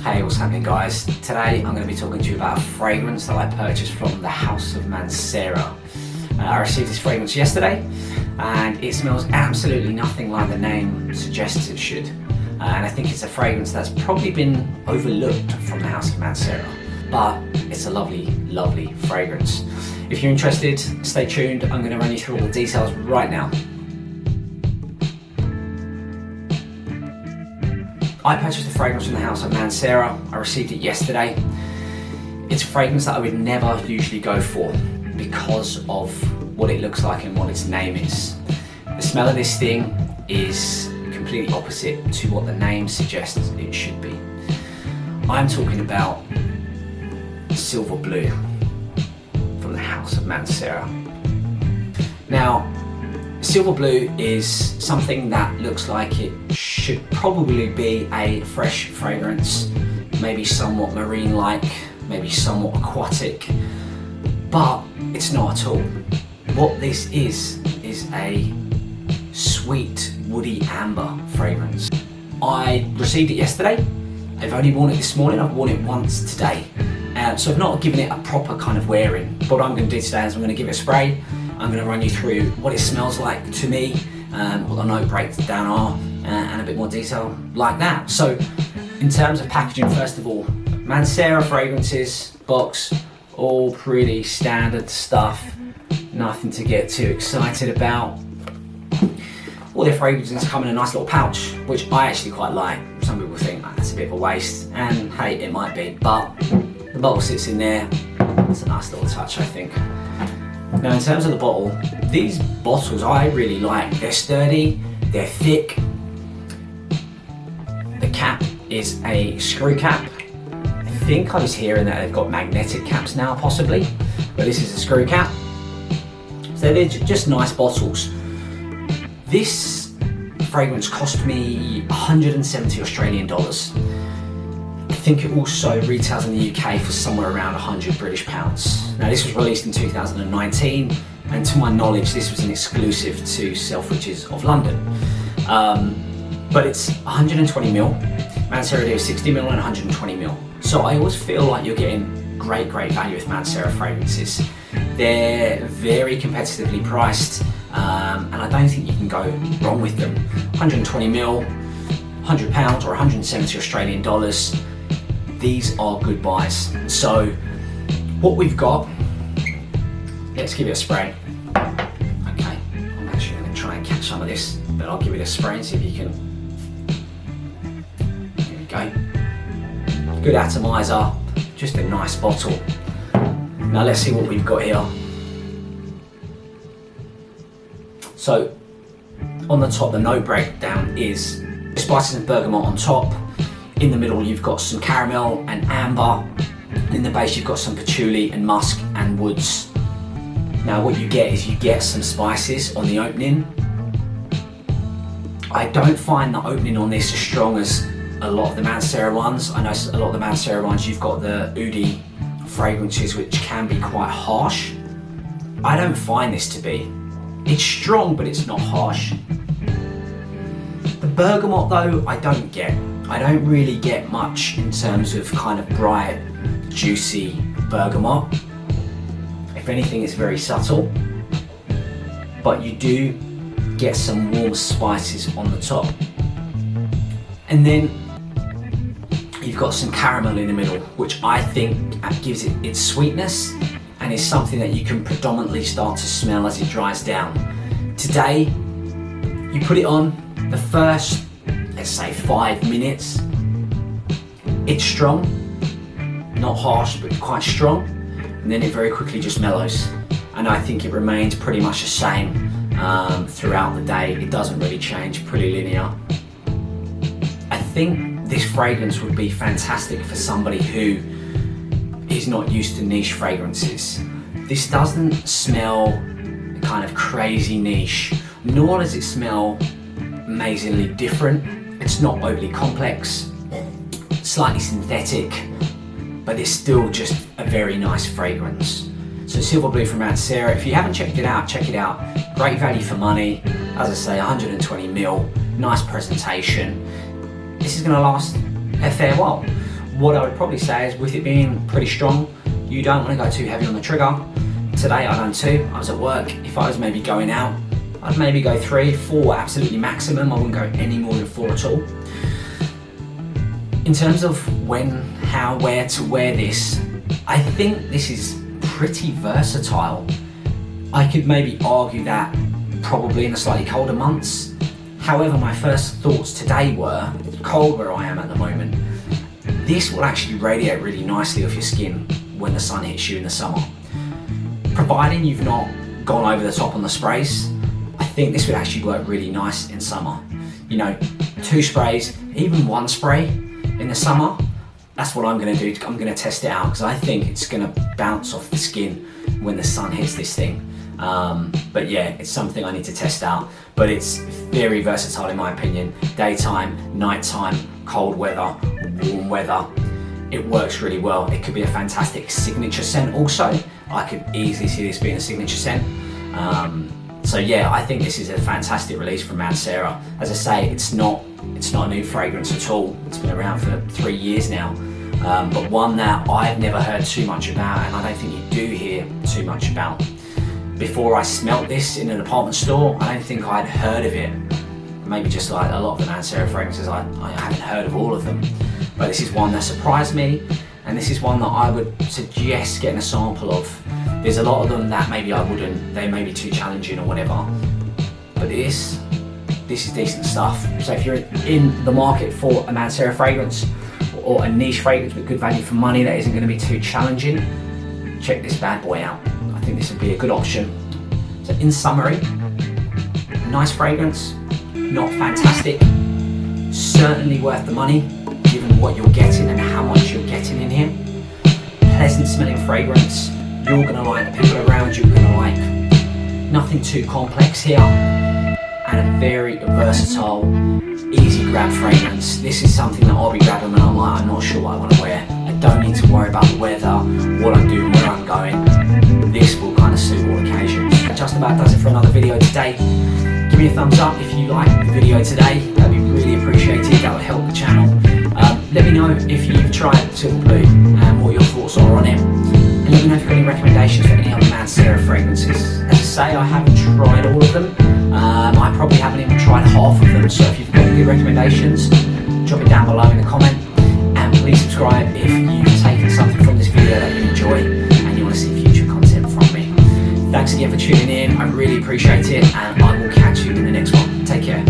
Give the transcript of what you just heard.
Hey, what's happening guys? Today I'm going to be talking to you about a fragrance that I purchased from the House of Mancera. I received this fragrance yesterday and it smells absolutely nothing like the name suggests it should. And I think it's a fragrance that's probably been overlooked from the House of Mancera. But it's a lovely, lovely fragrance. If you're interested, stay tuned. I'm going to run you through all the details right now. I purchased the fragrance from the House of Mancera. I received it yesterday. It's a fragrance that I would never usually go for because of what it looks like and what its name is. The smell of this thing is completely opposite to what the name suggests it should be. I'm talking about Silver Blue from the House of Mancera. Now, Silver Blue is something that looks like it should probably be a fresh fragrance, maybe somewhat marine-like, maybe somewhat aquatic, but it's not at all. What this is a sweet, woody amber fragrance. I received it yesterday. I've only worn it this morning. I've worn it once today. So I've not given it a proper kind of wearing. What I'm going to do today is I'm going to give it a spray. I'm going to run you through what it smells like to me, what the note breakdown are, and a bit more detail like that. So in terms of packaging, first of all, Mancera fragrances, box, all pretty standard stuff, nothing to get too excited about. All their fragrances come in a nice little pouch, which I actually quite like. Some people think that's a bit of a waste, and hey, it might be, but the bottle sits in there. It's a nice little touch, I think. Now, in terms of the bottle, these bottles I really like. They're sturdy, they're thick. The cap is a screw cap. I think I was hearing that they've got magnetic caps now, possibly, but this is a screw cap. So they're just nice bottles. This fragrance cost me 170 Australian dollars. I think it also retails in the UK for somewhere around 100 British pounds. Now, this was released in 2019, and to my knowledge, this was an exclusive to Selfridges of London. But it's 120ml. Mancera do 60ml and 120ml. So I always feel like you're getting great value with Mancera fragrances. They're very competitively priced, and I don't think you can go wrong with them. 120ml, £100 or 170 Australian dollars. These are good buys. So what we've got, let's give it a spray. Okay, I'm actually going to try and catch some of this, but I'll give it a spray and see if you can. Here we go. Good atomizer, just a nice bottle. Now let's see what we've got here. So on the top, the note breakdown is spices and bergamot on top. In the middle, you've got some caramel and amber. In the base, you've got some patchouli and musk and woods. Now, what you get is you get some spices on the opening. I don't find the opening on this as strong as a lot of the Mancera ones. I know a lot of the Mancera ones, you've got the oudi fragrances, which can be quite harsh. I don't find this to be. It's strong, but it's not harsh. The bergamot, though, I don't get. I don't really get much in terms of kind of bright, juicy bergamot. If anything, it's very subtle, but you do get some warm spices on the top. And then you've got some caramel in the middle, which I think gives it its sweetness and is something that you can predominantly start to smell as it dries down. Today, you put it on, the first, let's say 5 minutes, it's strong, not harsh, but quite strong, and then it very quickly just mellows. And I think it remains pretty much the same throughout the day. It doesn't really change, pretty linear. I think this fragrance would be fantastic for somebody who is not used to niche fragrances. This doesn't smell kind of crazy niche, nor does it smell amazingly different. It's not overly complex, slightly synthetic, but it's still just a very nice fragrance. So Silver Blue from Mancera, if you haven't checked it out, check it out. Great value for money. As I say, 120ml, nice presentation. This is going to last a fair while. what I would probably say is, with it being pretty strong, you don't want to go too heavy on the trigger. Today I done 2, I was at work. If I was maybe going out, I'd maybe go 3, 4 absolutely maximum. I wouldn't go any more than 4 at all. In terms of when, how, where to wear this, I think this is pretty versatile. I could maybe argue that probably in the slightly colder months. However, my first thoughts today were, cold where I am at the moment, this will actually radiate really nicely off your skin when the sun hits you in the summer. Providing you've not gone over the top on the sprays, I think this would actually work really nice in summer. You know, 2 sprays, even 1 spray in the summer, that's what I'm gonna do. I'm gonna test it out because I think it's gonna bounce off the skin when the sun hits this thing. But yeah, it's something I need to test out. But it's very versatile in my opinion. Daytime, nighttime, cold weather, warm weather. It works really well. It could be a fantastic signature scent also. I could easily see this being a signature scent. So yeah, I think this is a fantastic release from Mancera. As I say, it's not a new fragrance at all. It's been around for 3 years now. But one that I've never heard too much about, and I don't think you do hear too much about. Before I smelt this in a department store, I don't think I'd heard of it. Maybe just like a lot of the Mancera fragrances, I haven't heard of all of them. But this is one that surprised me, and this is one that I would suggest getting a sample of. There's a lot of them that maybe I wouldn't, they may be too challenging or whatever. But this is decent stuff. So if you're in the market for a Mancera fragrance, or a niche fragrance with good value for money that isn't going to be too challenging, check this bad boy out. I think this would be a good option. So in summary, nice fragrance, not fantastic, certainly worth the money given what you're getting and how much you're getting in here. Pleasant smelling fragrance, you're going to like, the people around you are going to like. Nothing too complex here, and a very versatile, easy grab fragrance. This is something that I'll be grabbing when I'm like, I'm not sure what I want to wear. I don't need to worry about the weather, what I'm doing, where I'm going. This will kind of suit all occasions. That just about does it for another video today. Give me a thumbs up if you like the video today. That'd be really appreciated. That would help the channel. Let me know if you've tried Silver Blue and what your thoughts are on it. And let me know if you've got any recommendations for any other Mancera fragrances. As I say, I haven't tried all of them. I probably haven't even tried half of them. So if you've got any good recommendations, drop it down below in the comment. And please subscribe if you've taken something from this video that you enjoy and you want to see future content from me. Thanks again for tuning in. I really appreciate it, and I will catch you in the next one. Take care.